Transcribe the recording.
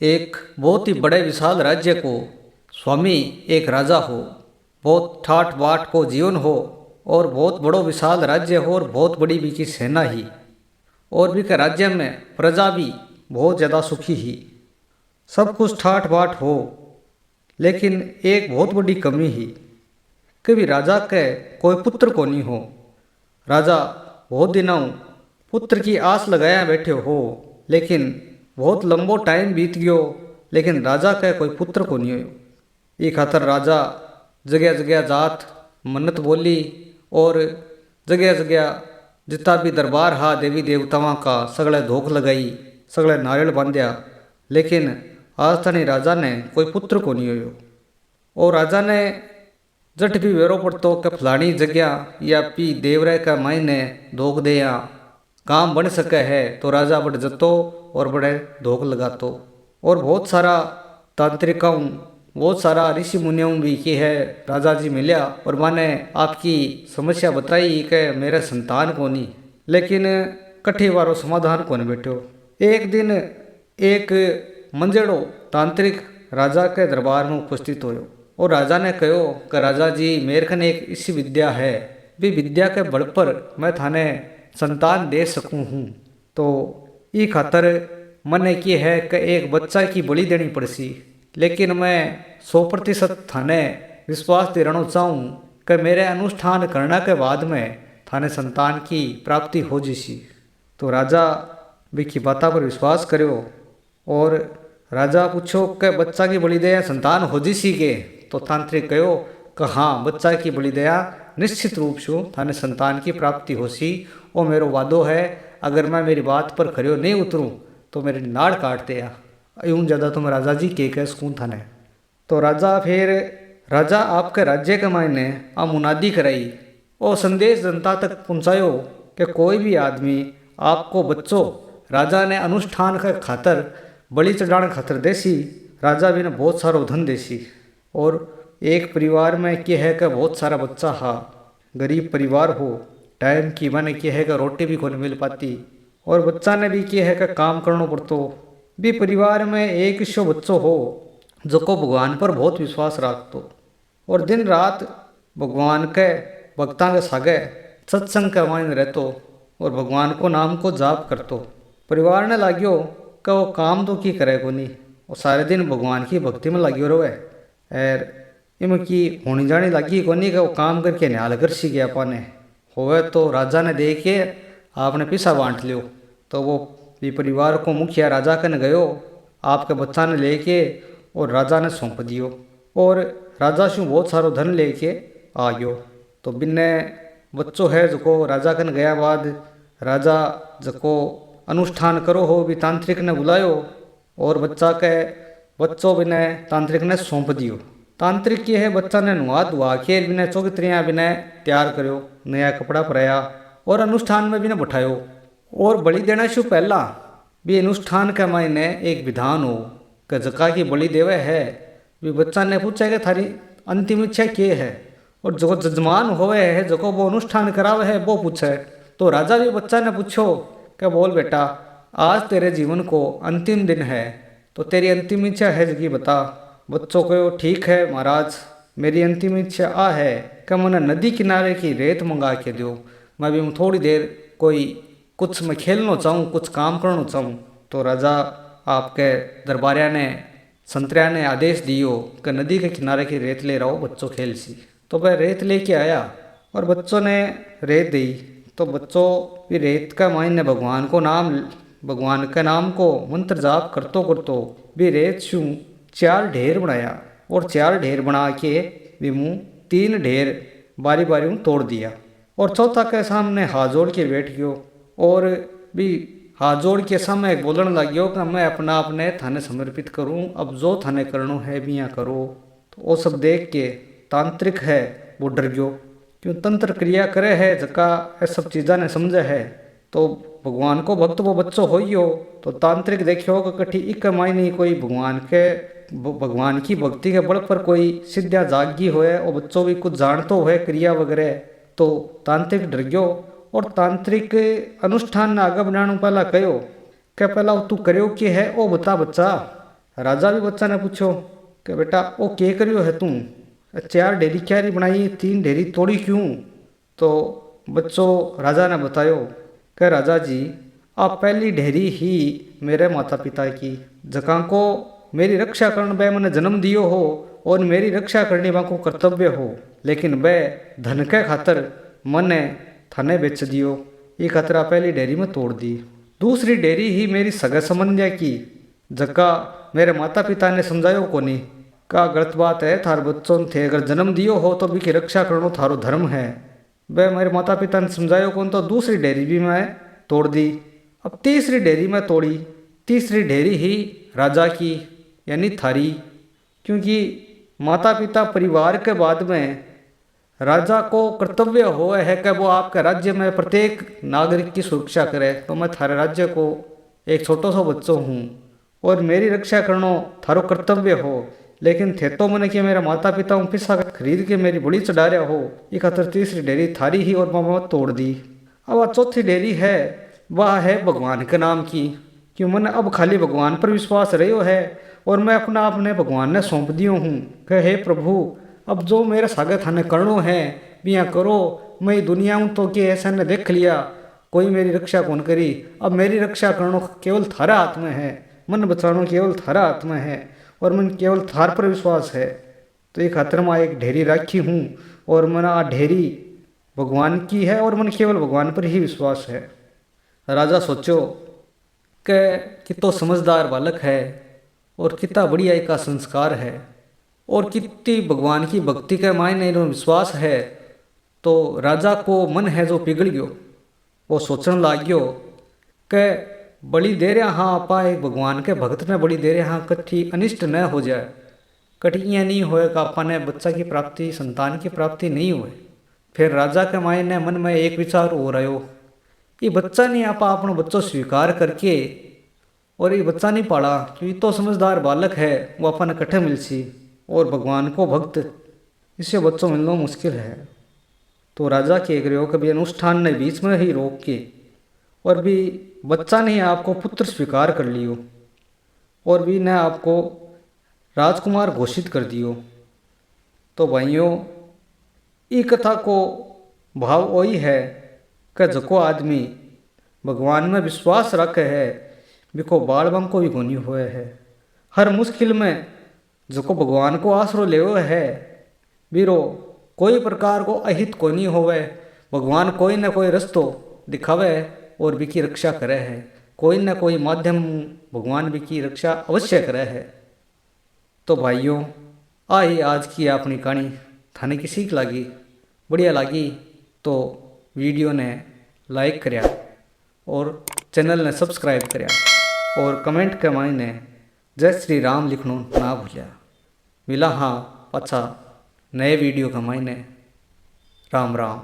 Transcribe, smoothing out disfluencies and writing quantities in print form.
एक बहुत ही बड़े विशाल राज्य को स्वामी एक राजा हो, बहुत ठाठ बाट को जीवन हो, और बहुत बड़ो विशाल राज्य हो, और बहुत बड़ी भी की सेना ही, और भी के राज्य में प्रजा भी बहुत ज़्यादा सुखी ही, सब कुछ ठाठ बाट हो। लेकिन एक बहुत बड़ी कमी ही, कभी राजा के कोई पुत्र को नहीं हो। राजा बहुत दिनों पुत्र की आस लगाया बैठे हो, लेकिन बहुत लंबो टाइम बीत गयो, लेकिन राजा के कोई पुत्र को नहीं हो। ये खातर राजा जगह जगह जात मन्नत बोली, और जगह जगह जितना भी दरबार हा देवी देवताओं का सगले धोख लगाई, सगले नारियल बांध्या, लेकिन आज तनी राजा ने कोई पुत्र को नहीं हो। और राजा ने जट भी वेरो पड़तो कि फलानी जगह या पी देवराय का मायने धोख दे या काम बन सके है, तो राजा बड़ जतो और बड़े धोख लगातो। और बहुत सारा तांत्रिकों, बहुत सारा ऋषि मुनियों भी की है राजा जी मिल्या, और माने आपकी समस्या बताई कि मेरे संतान को नहीं, लेकिन कठी वारो समाधान को नहीं बैठो। एक दिन एक मंजेड़ो तांत्रिक राजा के दरबार में उपस्थित होयो, और राजा ने कहो कि राजा जी मेरे खन एक ऐसी विद्या है, भी विद्या के बल पर मैं थाने संतान दे सकूँ हूँ। तो ये खातर मन की है कि एक बच्चा की बलि देनी पड़सी, लेकिन मैं 100% थाने विश्वास दिलाना चाहूँ कि मेरे अनुष्ठान करने के बाद में थाने संतान की प्राप्ति हो जीसी। तो राजा भी की बाता पर विश्वास करो, और राजा पूछो कि बच्चा की बलि दया संतान हो जीसी के? तो तांत्रिक कहो कि हाँ, बच्चा की बलि दया निश्चित रूप से थाने संतान की प्राप्ति होसी, और मेरो वादो है अगर मैं मेरी बात पर खड़ो नहीं उतरूँ तो मेरी नाड़ काट दिया। यूँ ज़्यादा तुम राजा जी के सुकून थाने। तो राजा आपके राज्य के मायने आ मुनादी कराई, और संदेश जनता तक पहुँचायो कि कोई भी आदमी आपको बच्चों राजा ने अनुष्ठान के खातर बलि चढ़ाने खातर देसी, राजा भी ने बहुत सारो धन देसी। और एक परिवार में क्या है कि बहुत सारा बच्चा हा, गरीब परिवार हो, टाइम की मैंने क्या है कि रोटी भी को नहीं मिल पाती, और बच्चा ने भी क्या है कि काम करना पड़तो। भी परिवार में एक शो बच्चों हो जो को भगवान पर बहुत विश्वास रखतो, और दिन रात भगवान के भक्तां के सागे सत्संग के मायने रहतो, और भगवान को नाम को जाप करतो। परिवार ने लाग्यो कि वो काम तो की करे को नहीं, और सारे दिन भगवान की भक्ति में लाग्यो रहे। और इम की होनी जानी लगी को नहीं कि वो काम करके न्याल कर सी गया पाने होवे। तो राजा ने देख के आपने पिसा बांट लियो, तो वो भी परिवार को मुखिया राजा कन गयो, आपके बच्चा ने लेके और राजा ने सौंप दियो, और राजा शू बहुत सारो धन लेके आ गयो। तो बिन्ने बच्चों है जो राजा कन गया बाद राजा जको अनुष्ठान करो हो भी तांत्रिक ने बुलायो, और बच्चों बिने तांत्रिक ने सौंप दियो। तांत्रिक की है बच्चा ने नुआ धुआ के बिने चौकत्रियाँ बिने तैयार करो, नया कपड़ा पराया, और अनुष्ठान में बिने बैठायो। और बलि देना शु पहला भी अनुष्ठान के मायने एक विधान हो कि जका की बलि देवे है, भी बच्चा ने पूछा कि थारी अंतिम इच्छा क्या है, और जो जजमान होवे है जो वो अनुष्ठान करावे है वो पूछे। तो राजा भी बच्चा ने पूछो कि बोल बेटा, आज तेरे जीवन को अंतिम दिन है, तो तेरी अंतिम इच्छा है जगी बता। बच्चों को ठीक है महाराज, मेरी अंतिम इच्छा आ है कि मैंने नदी किनारे की रेत मंगा के दो, मैं भी थोड़ी देर कोई कुछ मैं खेलना चाहूँ, कुछ काम करना चाहूँ। तो राजा आपके दरबारिया ने संतरिया ने आदेश दियो कि नदी के किनारे की रेत ले रहो, बच्चों खेल सी। तो वह रेत लेके आया, और बच्चों ने रेत दी। तो बच्चों भी रेत का मायने भगवान के नाम को मंत्र जाप करतो करतो भी रेत शू 4 ढेर बनाया, और 4 ढेर बना के भी मुँह 3 ढेर बारी बारी में तोड़ दिया, और चौथा के सामने हाथ जोड़ के बैठ गयो, और भी हाथ जोड़ के सामने बोलने लग गयो कि मैं अपना अपने थाने समर्पित करूं, अब जो थाने करनो है भी यहाँ करो। तो वो सब देख के तांत्रिक है वो डर गयो, क्यों तंत्र क्रिया करे है जका ये सब चीज़ा ने समझे है। तो भगवान को भक्त वो बच्चों हो, तो तांत्रिक देखियो कि कठी इक मायने कोई भगवान की भक्ति के बल पर कोई सिद्धियाँ जागी होए, और बच्चों भी कुछ जानतो है क्रिया वगैरह। तो तांत्रिक डर गयो, और तांत्रिक अनुष्ठान ने आगे बढ़ाने पहला कहो कि पहला तू करो कि है ओ बता बच्चा, राजा भी बच्चा ने पूछो कि बेटा वो के करियो है तू, 4 ढेरी क्यारी बनाई 3 ढेरी तोड़ी क्यों। तो बच्चों राजा ने बतायो कि राजा जी आप पहली ढेरी ही मेरे माता पिता की जका को मेरी रक्षा करने बे मैंने जन्म दियो हो और मेरी रक्षा करने को कर्तव्य हो, लेकिन बे धन के खातर मने थाने बेच दियो, ये खतरा पहली डेयरी में तोड़ दी। दूसरी डेयरी ही मेरी सगा समन्या की जका मेरे माता पिता ने समझायो कोनी का गलत बात है, थार बच्चों थे अगर जन्म दियो हो तो भी की रक्षा करनो थारो धर्म है। वह मेरे माता पिता ने समझायो कौन, तो दूसरी डेयरी भी मैं तोड़ दी। अब तीसरी डेयरी में तोड़ी, तीसरी डेयरी ही राजा की यानी थारी, क्योंकि माता पिता परिवार के बाद में राजा को कर्तव्य हो है कि वो आपके राज्य में प्रत्येक नागरिक की सुरक्षा करे। तो मैं थारे राज्य को एक छोटो सो बच्चों हूँ और मेरी रक्षा करना थारो कर्तव्य हो, लेकिन थे तो मैंने कि मेरा माता पिता पिसा खरीद के मेरी बड़ी चढ़ा रहा हो, ये खातर तीसरी डेयरी थारी ही और मैं तोड़ दी। अब वह चौथी डेयरी है वह है भगवान के नाम की, क्यों मैंने अब खाली भगवान पर विश्वास रहो है और मैं अपना अपने भगवान ने सौंप दियो हूँ कि हे प्रभु अब जो मेरे सागे थाने करनो है बिया करो, मैं दुनिया में तो कि ऐसा ने देख लिया कोई मेरी रक्षा कौन करी, अब मेरी रक्षा करनो केवल थारा हाथ में है, मन बचानो केवल थारा हाथ में है और मन केवल थार पर विश्वास है। तो एक खातर में एक ढेरी राखी हूँ और मन आ ढेरी भगवान की है और मन केवल भगवान पर ही विश्वास है। राजा सोचो कि तो समझदार बालक है और कितना बढ़िया का संस्कार है और कितनी भगवान की भक्ति के मायने विश्वास है। तो राजा को मन है जो पिघल गयो, वो सोचने लाग गयो कि बड़ी देर हाँ आपा एक भगवान के भक्त ने बड़ी देर हाँ कठी अनिष्ट न हो जाए, कठी यह नहीं होए कि आपा ने बच्चा की प्राप्ति संतान की प्राप्ति नहीं हुए। फिर राजा के मायने मन में एक विचार हो रहो, ये बच्चा नहीं आपा अपना बच्चों स्वीकार करके और ये बच्चा नहीं पाड़ा, तो ये तो समझदार बालक है वो अपन कट्ठे मिलसी और भगवान को भक्त इससे बच्चों मिलना मुश्किल है। तो राजा के कहो कभी अनुष्ठान ने बीच में ही रोक के और भी बच्चा ने आपको पुत्र स्वीकार कर लियो और भी ने आपको राजकुमार घोषित कर दियो। तो भाइयों ये कथा को भाव वही है कि जको आदमी भगवान में विश्वास रखे है बिको बाल बम को भी कोनी हुए है, हर मुश्किल में जको भगवान को आसरो लेवो है बीरो कोई प्रकार को अहित कोनी होवे, भगवान कोई न कोई रस्तो दिखावे और बिकी रक्षा करे है, कोई न कोई माध्यम भगवान बिकी रक्षा अवश्य करे है। तो भाइयों आई आज की अपनी कहानी थाने की सीख लागी बढ़िया लागी तो वीडियो ने लाइक करया और चैनल ने सब्सक्राइब करया और कमेंट के मायने जय श्री राम लिखना ना भूलिया। मिला हाँ पाछा नए वीडियो का मायने। राम राम।